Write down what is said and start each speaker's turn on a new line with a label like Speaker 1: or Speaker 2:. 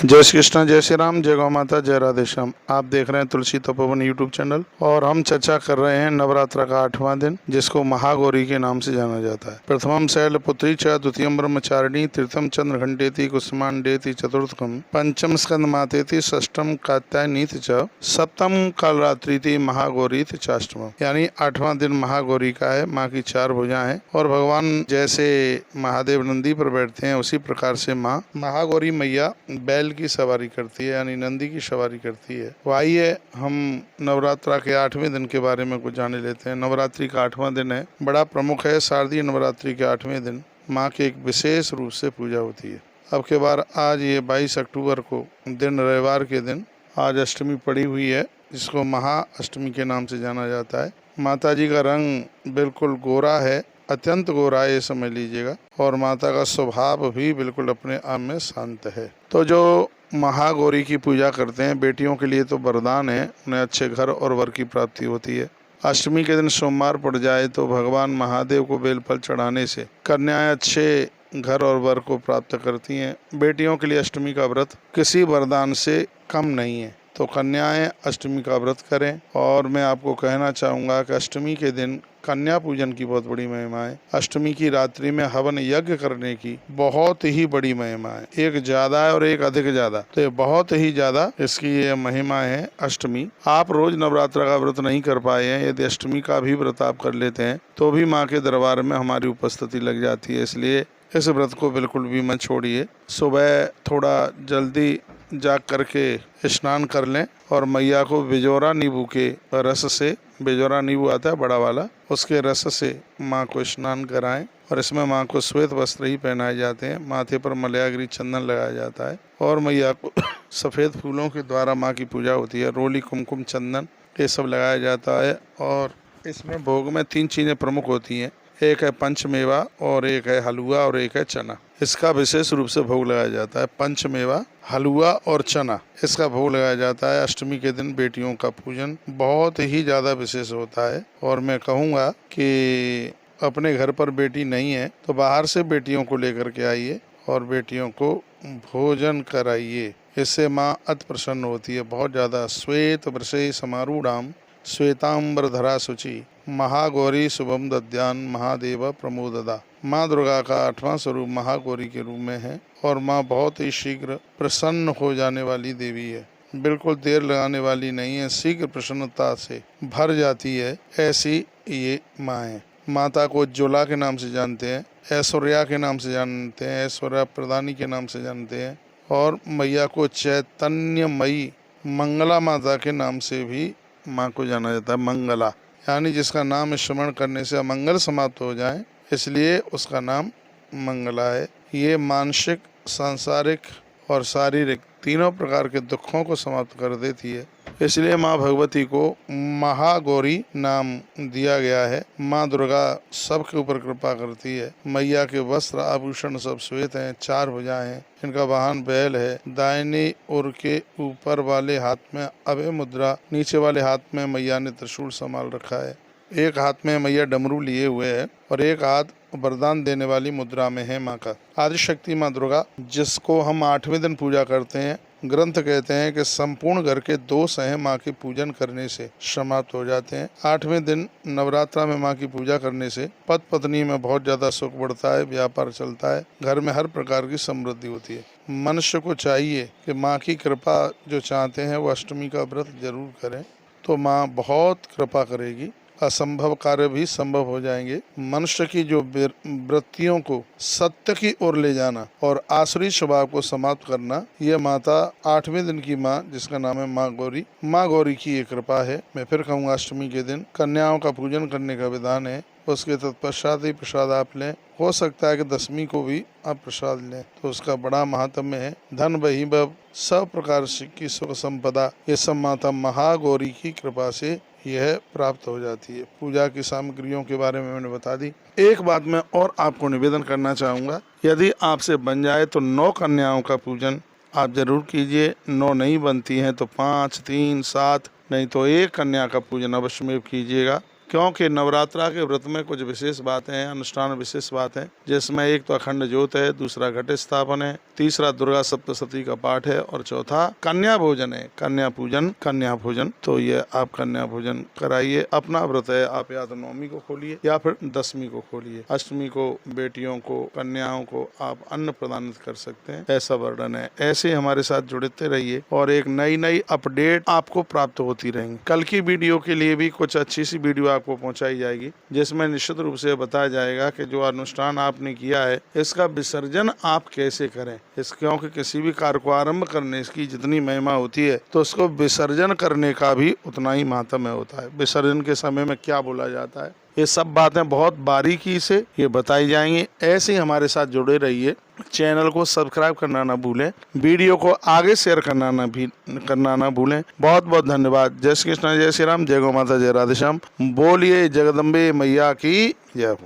Speaker 1: जय श्री कृष्ण, जय श्री राम, जय गौ माता, जय राधे श्याम। आप देख रहे हैं तुलसी तपोवन यूट्यूब चैनल और हम चर्चा कर रहे हैं नवरात्र का 8वां दिन, जिसको महागौरी के नाम से जाना जाता है। प्रथमम शैलपुत्री च, द्वितीयम ब्रह्मचारिणी, तृतीयम चंद्रघंटेति, कुसुमांडेति, चतुर्थकम पंचम स्कंद मातेति, षष्ठम कात्यायनीति च, सप्तम कालरात्रिति, महागौरीति चाष्टमम। यानी 8वां दिन महागौरी का है। माँ की 4 भुजाएं हैं और भगवान जैसे महादेव नंदी पर बैठते हैं उसी प्रकार से माँ महागौरी मैया बैल की सवारी करती है, यानी नंदी की सवारी करती है। तो आइए हम नवरात्रा के 8वें दिन के बारे में कुछ जाने लेते हैं। नवरात्रि का 8वां दिन है, बड़ा प्रमुख है। शारदीय नवरात्रि के 8वें दिन माँ की एक विशेष रूप से पूजा होती है। अब के बार आज ये 22 अक्टूबर को दिन, रविवार के दिन, आज अष्टमी पड़ी हुई है, जिसको महा अष्टमी के नाम से जाना जाता है। माता जी का रंग बिल्कुल गोरा है, अत्यंत गोरा है, ये समझ लीजिएगा। और माता का स्वभाव भी बिल्कुल अपने आप में शांत है। तो जो महागौरी की पूजा करते हैं, बेटियों के लिए तो वरदान है, उन्हें अच्छे घर और वर की प्राप्ति होती है। अष्टमी के दिन सोमवार पड़ जाए तो भगवान महादेव को बेलफल चढ़ाने से कन्याएं अच्छे घर और वर को प्राप्त करती हैं। बेटियों के लिए अष्टमी का व्रत किसी वरदान से कम नहीं है, तो कन्याएं अष्टमी का व्रत करें। और मैं आपको कहना चाहूँगा कि अष्टमी के दिन कन्या पूजन की बहुत बड़ी महिमा है। अष्टमी की रात्रि में हवन यज्ञ करने की बहुत ही बड़ी महिमा है। एक ज्यादा है और एक अधिक ज्यादा, तो ये बहुत ही ज्यादा इसकी ये महिमा है अष्टमी। आप रोज नवरात्र का व्रत नहीं कर पाए हैं, यदि अष्टमी का भी व्रत आप कर लेते हैं तो भी माँ के दरबार में हमारी उपस्थिति लग जाती है। इसलिए इस व्रत को बिल्कुल भी मत छोड़िए। सुबह थोड़ा जल्दी जाग करके स्नान कर लें और मैया को बिजोरा नींबू के रस से, बिजोरा नींबू आता है बड़ा वाला, उसके रस से माँ को स्नान कराएं। और इसमें माँ को श्वेत वस्त्र ही पहनाए जाते हैं, माथे पर मलयागिरी चंदन लगाया जाता है और मैया को सफ़ेद फूलों के द्वारा माँ की पूजा होती है। रोली, कुमकुम, चंदन, ये सब लगाया जाता है। और इसमें भोग में 3 चीज़ें प्रमुख होती हैं, एक है पंचमेवा और एक है हलवा और एक है चना। इसका विशेष रूप से भोग लगाया जाता है। पंचमेवा, हलवा और चना, इसका भोग लगाया जाता है। अष्टमी के दिन बेटियों का पूजन बहुत ही ज़्यादा विशेष होता है। और मैं कहूँगा कि अपने घर पर बेटी नहीं है तो बाहर से बेटियों को लेकर के आइए और बेटियों को भोजन कराइए। इससे माँ अति प्रसन्न होती है बहुत ज़्यादा। श्वेत वृषे समारूढ़ाम श्वेतांबरधरा शुचि, महागौरी शुभम दद्यान, महादेव प्रमोददा। माँ दुर्गा का 8वां स्वरूप महागौरी के रूप में है और माँ बहुत ही शीघ्र प्रसन्न हो जाने वाली देवी है। बिल्कुल देर लगाने वाली नहीं है, शीघ्र प्रसन्नता से भर जाती है, ऐसी ये माँ है। माता को ज्वाला के नाम से जानते हैं, ऐश्वर्या के नाम से जानते हैं, ऐश्वर्या प्रदानी के नाम से जानते हैं। और मैया को चैतन्यमयी मंगला माता के नाम से भी माँ को जाना जाता है। मंगला यानी जिसका नाम स्मरण करने से अमंगल समाप्त हो जाए, इसलिए उसका नाम मंगला है। ये मानसिक, सांसारिक और शारीरिक तीनों प्रकार के दुखों को समाप्त कर देती है, इसलिए माँ भगवती को महागौरी नाम दिया गया है। माँ दुर्गा सबके ऊपर कृपा करती है। मैया के वस्त्र आभूषण सब श्वेत हैं, 4 भुजाएं हैं, इनका वाहन बैल है। दाहिनी ओर के ऊपर वाले हाथ में अभय मुद्रा, नीचे वाले हाथ में मैया ने त्रिशूल संभाल रखा है। एक हाथ में मैया डमरू लिए हुए है और एक हाथ वरदान देने वाली मुद्रा में है माँ का। आदिशक्ति माँ दुर्गा, जिसको हम 8वें दिन पूजा करते हैं, ग्रंथ कहते हैं कि संपूर्ण घर के दोष हैं माँ के पूजन करने से समाप्त हो जाते हैं। 8वें दिन नवरात्रा में माँ की पूजा करने से पति पत्नी में बहुत ज्यादा सुख बढ़ता है, व्यापार चलता है, घर में हर प्रकार की समृद्धि होती है। मनुष्य को चाहिए कि माँ की कृपा जो चाहते हैं वो अष्टमी का व्रत जरूर करें, तो माँ बहुत कृपा करेगी, असंभव कार्य भी संभव हो जाएंगे। मनुष्य की जो वृत्तियों को सत्य की ओर ले जाना और आसुरी स्वभाव को समाप्त करना, ये माता 8वें दिन की माँ, जिसका नाम है माँ गौरी, माँ गौरी की ये कृपा है। मैं फिर कहूँगा अष्टमी के दिन कन्याओं का पूजन करने का विधान है, उसके तत्पश्चात ही प्रसाद आप लें। हो सकता है कि 10वीं को भी आप प्रसाद लें, तो उसका बड़ा महात्म्य है। धन वैभव सब प्रकार की सुख संपदा, ये सब माता महागौरी की कृपा से यह प्राप्त हो जाती है। पूजा की सामग्रियों के बारे में मैंने बता दी। एक बात मैं और आपको निवेदन करना चाहूँगा, यदि आपसे बन जाए तो 9 कन्याओं का पूजन आप जरूर कीजिए। 9 नहीं बनती हैं तो 5, 3, 7, नहीं तो 1 कन्या का पूजन अवश्य में कीजिएगा। क्योंकि नवरात्रा के व्रत में कुछ विशेष बातें हैं, अनुष्ठान विशेष बात है, जिसमें एक तो अखंड ज्योत है, दूसरा घट स्थापन है, तीसरा दुर्गा सप्तशती का पाठ है और चौथा कन्या भोजन है, कन्या भोजन। तो ये आप कन्या भोजन कराइए। अपना व्रत है, आप या तो 9वीं को खोलिए या फिर 10वीं को खोलिए। अष्टमी को बेटियों को, कन्याओं को आप अन्न प्रदान कर सकते हैं, ऐसा वर्णन है। ऐसे हमारे साथ जुड़ते रहिए और एक नई अपडेट आपको प्राप्त होती रहेंगी। कल की वीडियो के लिए भी कुछ अच्छी सी वीडियो आपको पहुंचाई जाएगी, जिसमें निश्चित रूप से बताया जाएगा कि जो अनुष्ठान आपने किया है इसका विसर्जन आप कैसे करें। क्योंकि किसी भी कार्य को आरंभ करने इसकी जितनी महिमा होती है, तो उसको विसर्जन करने का भी उतना ही महात्म्य होता है। विसर्जन के समय में क्या बोला जाता है, ये सब बातें बहुत बारीकी से ये बताई जाएंगी। ऐसे ही हमारे साथ जुड़े रहिए। चैनल को सब्सक्राइब करना ना भूलें, वीडियो को आगे शेयर करना ना भूलें। बहुत बहुत धन्यवाद। जय श्री कृष्ण, जय श्री राम, जय गौ माता, जय राधे श्याम। बोलिए जगदम्बे मैया की जय हो।